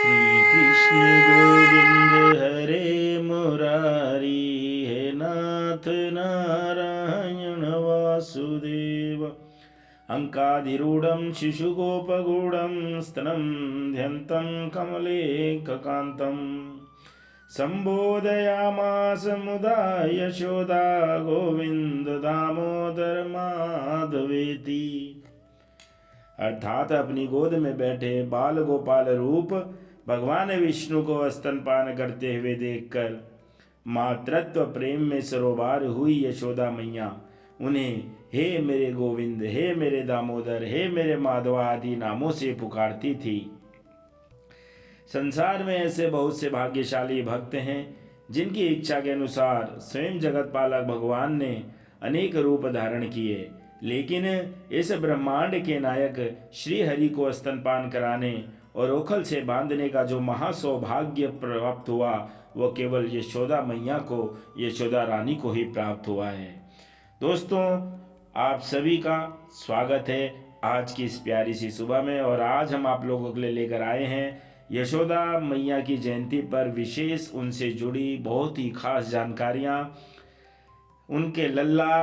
श्री कृष्ण गोविंद हरे मुरारी, हे नाथ नारायण वासुदेव। अंकाधिरूढ़ं शिशुगोपगूढ़ं स्तनं ध्यन्तं कमलेककान्तं संबोधयामास मुदा यशोदा गोविंद दामोदर माधवेति। अर्थात अपनी गोद में बैठे बाल गोपाल रूप भगवान विष्णु को स्तनपान करते हुए देखकर मातृत्व प्रेम में सरोबार हुई यशोदा मैया उन्हें हे मेरे गोविंद, हे मेरे दामोदर, हे मेरे माधव आदि नामों से पुकारती थी। संसार में ऐसे बहुत से भाग्यशाली भक्त हैं जिनकी इच्छा के अनुसार स्वयं जगत पालक भगवान ने अनेक रूप धारण किए, लेकिन इस ब्रह्मांड के नायक श्री हरि को स्तनपान कराने और ओखल से बांधने का जो महासौभाग्य प्राप्त हुआ वह केवल यशोदा मैया को, यशोदा रानी को ही प्राप्त हुआ है। दोस्तों, आप सभी का स्वागत है आज की इस प्यारी सी सुबह में। और आज हम आप लोगों के लिए लेकर आए हैं यशोदा मैया की जयंती पर विशेष उनसे जुड़ी बहुत ही खास जानकारियाँ। उनके लल्ला,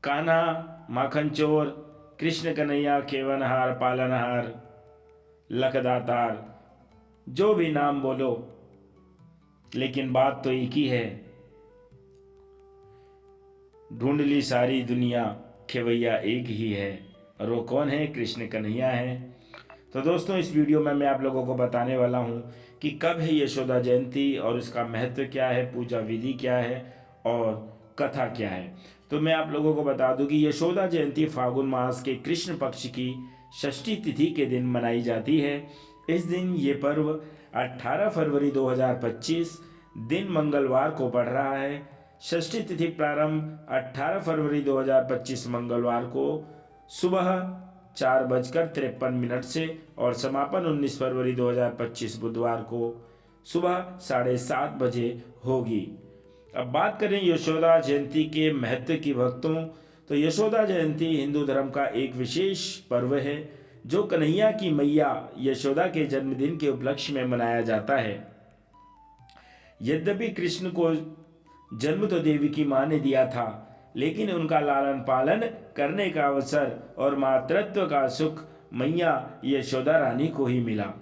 कान्हा, माखन चोर, कृष्ण कन्हैया, केवनहार, पालनहार, लखदातार, जो भी नाम बोलो, लेकिन बात तो एक ही है, ढूंढ ली सारी दुनिया, खेवैया एक ही है, और वो कौन है? कृष्ण कन्हैया है। तो दोस्तों, इस वीडियो में मैं आप लोगों को बताने वाला हूँ कि कब है यशोदा जयंती और उसका महत्व क्या है, पूजा विधि क्या है और कथा क्या है। तो मैं आप लोगों को बता दूं कि यशोदा जयंती फागुन मास के कृष्ण पक्ष की षष्ठी तिथि के दिन मनाई जाती है। इस दिन ये पर्व 18 फरवरी 2025 दिन मंगलवार को पड़ रहा है। षष्ठी तिथि प्रारंभ 18 फरवरी 2025 मंगलवार को सुबह 4:53 से और समापन 19 फरवरी 2025 बुधवार को सुबह 7:30 बजे होगी। अब बात करें यशोदा जयंती के महत्व की भक्तों, तो यशोदा जयंती हिंदू धर्म का एक विशेष पर्व है जो कन्हैया की मैया यशोदा के जन्मदिन के उपलक्ष्य में मनाया जाता है। यद्यपि कृष्ण को जन्म तो देवी की मां ने दिया था, लेकिन उनका लालन पालन करने का अवसर और मातृत्व का सुख मैया यशोदा रानी को ही मिला।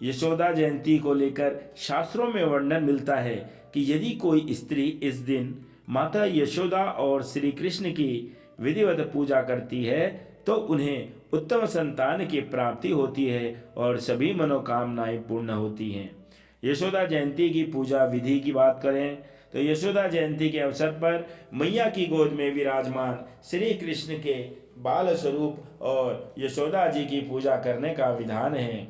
यशोदा जयंती को लेकर शास्त्रों में वर्णन मिलता है कि यदि कोई स्त्री इस दिन माता यशोदा और श्री कृष्ण की विधिवत पूजा करती है तो उन्हें उत्तम संतान की प्राप्ति होती है और सभी मनोकामनाएं पूर्ण होती हैं। यशोदा जयंती की पूजा विधि की बात करें तो यशोदा जयंती के अवसर पर मैया की गोद में विराजमान श्री कृष्ण के बाल स्वरूप और यशोदा जी की पूजा करने का विधान है।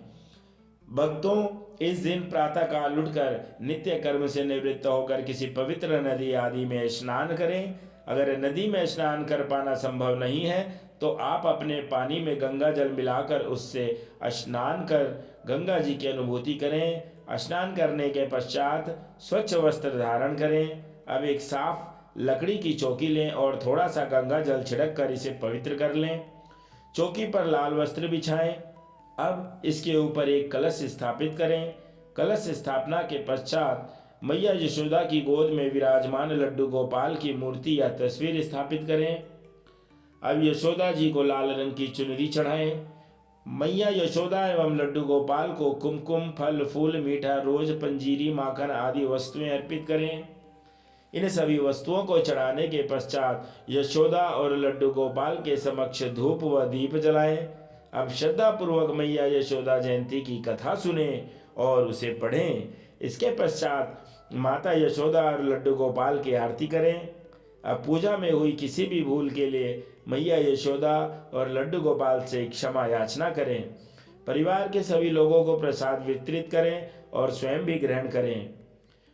भक्तों, इस दिन प्रातः काल उठकर नित्य कर्म से निवृत्त होकर किसी पवित्र नदी आदि में स्नान करें। अगर नदी में स्नान कर पाना संभव नहीं है तो आप अपने पानी में गंगा जल मिलाकर उससे स्नान कर गंगा जी की अनुभूति करें। स्नान करने के पश्चात स्वच्छ वस्त्र धारण करें। अब एक साफ लकड़ी की चौकी लें और थोड़ा सा गंगा जल छिड़क कर इसे पवित्र कर लें। चौकी पर लाल वस्त्र बिछाएं। अब इसके ऊपर एक कलश स्थापित करें। कलश स्थापना के पश्चात मैया यशोदा की गोद में विराजमान लड्डू गोपाल की मूर्ति या तस्वीर स्थापित करें। अब यशोदा जी को लाल रंग की चुनरी चढ़ाएं। मैया यशोदा एवं लड्डू गोपाल को कुमकुम, फल फूल, मीठा, रोज, पंजीरी, माखन आदि वस्तुएं अर्पित करें। इन सभी वस्तुओं को चढ़ाने के पश्चात यशोदा और लड्डू गोपाल के समक्ष धूप व दीप जलाएं। अब श्रद्धा पूर्वक मैया यशोदा जयंती की कथा सुने और उसे पढ़ें। इसके पश्चात माता यशोदा और लड्डू गोपाल की आरती करें। अब पूजा में हुई किसी भी भूल के लिए मैया यशोदा और लड्डू गोपाल से क्षमा याचना करें। परिवार के सभी लोगों को प्रसाद वितरित करें और स्वयं भी ग्रहण करें।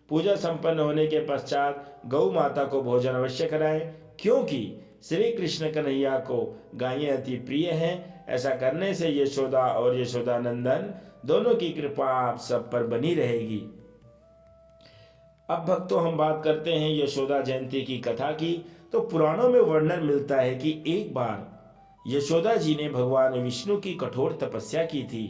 पूजा संपन्न होने के पश्चात गौ माता को भोजन अवश्य कराएं, क्योंकि श्री कृष्ण कन्हैया को गायें अति प्रिय हैं। ऐसा करने से यशोदा और यशोदा नंदन दोनों की कृपा आप सब पर बनी रहेगी। अब भक्तों, हम बात करते हैं यशोदा जयंती की कथा की। तो पुराणों में वर्णन मिलता है कि एक बार यशोदा जी ने भगवान विष्णु की कठोर तपस्या की थी।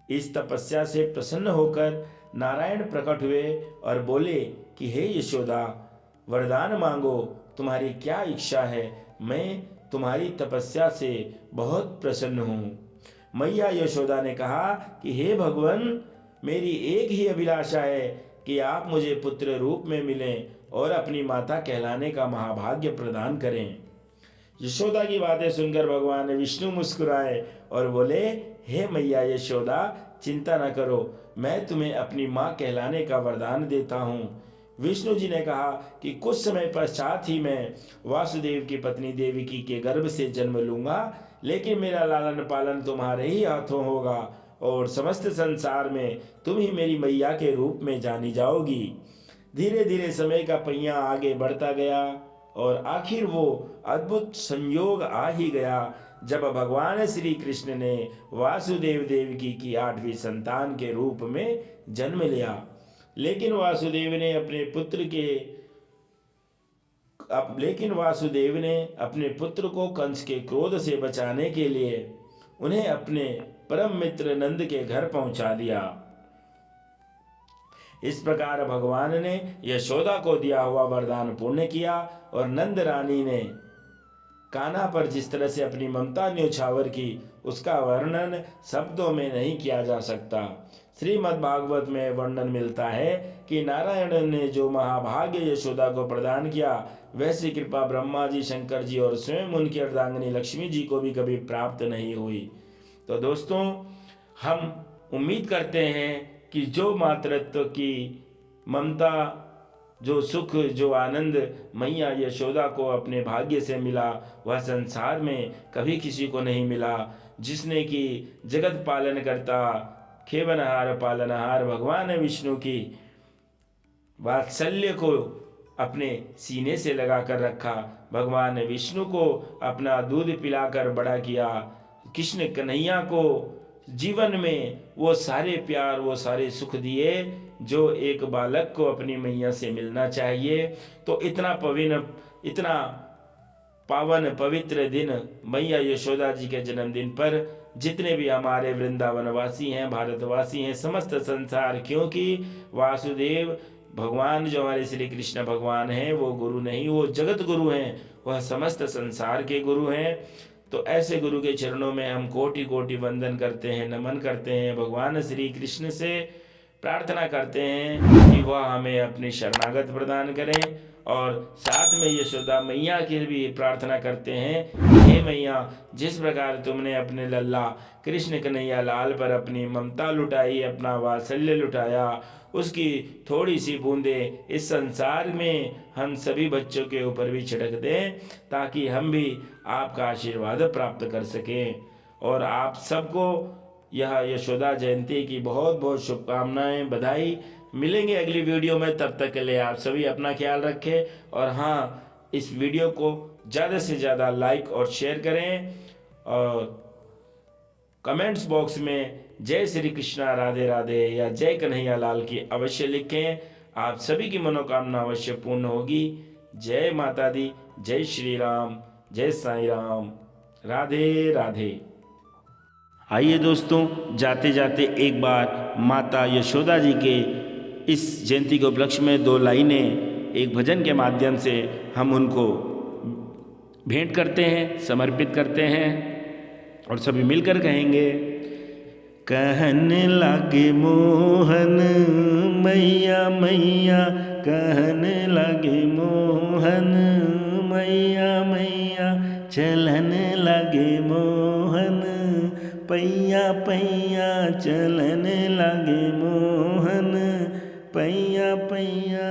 इस तपस्या से प्रसन्न होकर नारायण प्रकट हुए और बोले कि हे यशोदा, वरदान मांगो, तुम्हारी क्या इच्छा है? मैं तुम्हारी तपस्या से बहुत प्रसन्न हूँ। मैया यशोदा ने कहा कि हे भगवान, मेरी एक ही अभिलाषा है कि आप मुझे पुत्र रूप में मिलें और अपनी माता कहलाने का महाभाग्य प्रदान करें। यशोदा की बातें सुनकर भगवान विष्णु मुस्कुराए और बोले, हे मैया यशोदा, चिंता न करो, मैं तुम्हें अपनी माँ कहलाने का वरदान देता हूँ। विष्णु जी ने कहा कि कुछ समय पश्चात ही मैं वासुदेव की पत्नी देवकी के गर्भ से जन्म लूंगा, लेकिन मेरा लालन पालन तुम्हारे ही हाथों होगा और समस्त संसार में तुम ही मेरी मैया के रूप में जानी जाओगी। धीरे धीरे समय का पहिया आगे बढ़ता गया और आखिर वो अद्भुत संयोग आ ही गया जब भगवान श्री कृष्ण ने वासुदेव देवकी की 8वीं संतान के रूप में जन्म लिया। लेकिन वासुदेव ने अपने पुत्र को कंस के क्रोध से बचाने के लिए उन्हें अपने परम मित्र नंद के घर पहुंचा दिया। इस प्रकार भगवान ने यशोदा को दिया हुआ वरदान पूर्ण किया और नंद रानी ने कान्हा पर जिस तरह से अपनी ममता न्यौछावर की, उसका वर्णन शब्दों में नहीं किया जा सकता। श्रीमद् भागवत में वर्णन मिलता है कि नारायण ने जो महाभाग्य यशोदा को प्रदान किया, वैसी कृपा ब्रह्मा जी, शंकर जी और स्वयं उनकी अर्धांगिनी लक्ष्मी जी को भी कभी प्राप्त नहीं हुई। तो दोस्तों, हम उम्मीद करते हैं कि जो मातृत्व की ममता, जो सुख, जो आनंद मैया यशोदा को अपने भाग्य से मिला, वह संसार में कभी किसी को नहीं मिला। जिसने कि जगत पालन करता, खेवनहार पालनहार भगवान विष्णु की वात्सल्य को अपने सीने से लगा कर रखा, भगवान विष्णु को अपना दूध पिलाकर बड़ा किया, कृष्ण कन्हैया को जीवन में वो सारे प्यार, वो सारे सुख दिए जो एक बालक को अपनी मैया से मिलना चाहिए। तो इतना पावन पवित्र दिन मैया यशोदा जी के जन्मदिन पर जितने भी हमारे वृंदावनवासी हैं, भारतवासी हैं, समस्त संसार, क्योंकि वासुदेव भगवान जो हमारे श्री कृष्ण भगवान हैं, वो गुरु नहीं, वो जगत गुरु हैं, वह समस्त संसार के गुरु हैं। तो ऐसे गुरु के चरणों में हम कोटि कोटि वंदन करते हैं, नमन करते हैं। भगवान श्री कृष्ण से प्रार्थना करते हैं कि वह हमें अपनी शरणागत प्रदान करें और साथ में यशोदा मैया की भी प्रार्थना करते हैं, हे मैया, जिस प्रकार तुमने अपने लल्ला कृष्ण कन्हैया लाल पर अपनी ममता लुटाई, अपना वात्सल्य लुटाया, उसकी थोड़ी सी बूंदें इस संसार में हम सभी बच्चों के ऊपर भी छिड़क दें, ताकि हम भी आपका आशीर्वाद प्राप्त कर सकें। और आप सबको यह यशोदा जयंती की बहुत बहुत शुभकामनाएं, बधाई। मिलेंगे अगली वीडियो में, तब तक के लिए आप सभी अपना ख्याल रखें। और हाँ, इस वीडियो को ज़्यादा से ज़्यादा लाइक और शेयर करें और कमेंट्स बॉक्स में जय श्री कृष्णा, राधे राधे या जय कन्हैया लाल की अवश्य लिखें। आप सभी की मनोकामना अवश्य पूर्ण होगी। जय माता दी, जय श्री राम, जय साईं राम, राधे राधे। आइए दोस्तों, जाते जाते एक बार माता यशोदा जी के इस जयंती के उपलक्ष्य में 2 लाइनें एक भजन के माध्यम से हम उनको भेंट करते हैं, समर्पित करते हैं और सभी मिलकर कहेंगे। कहने लगे मोहन मैया मैया, कहने लगे मोहन मैया मैया, चलने लगे मोहन पैया पैया, चलने लगे मोहन पैया पैया।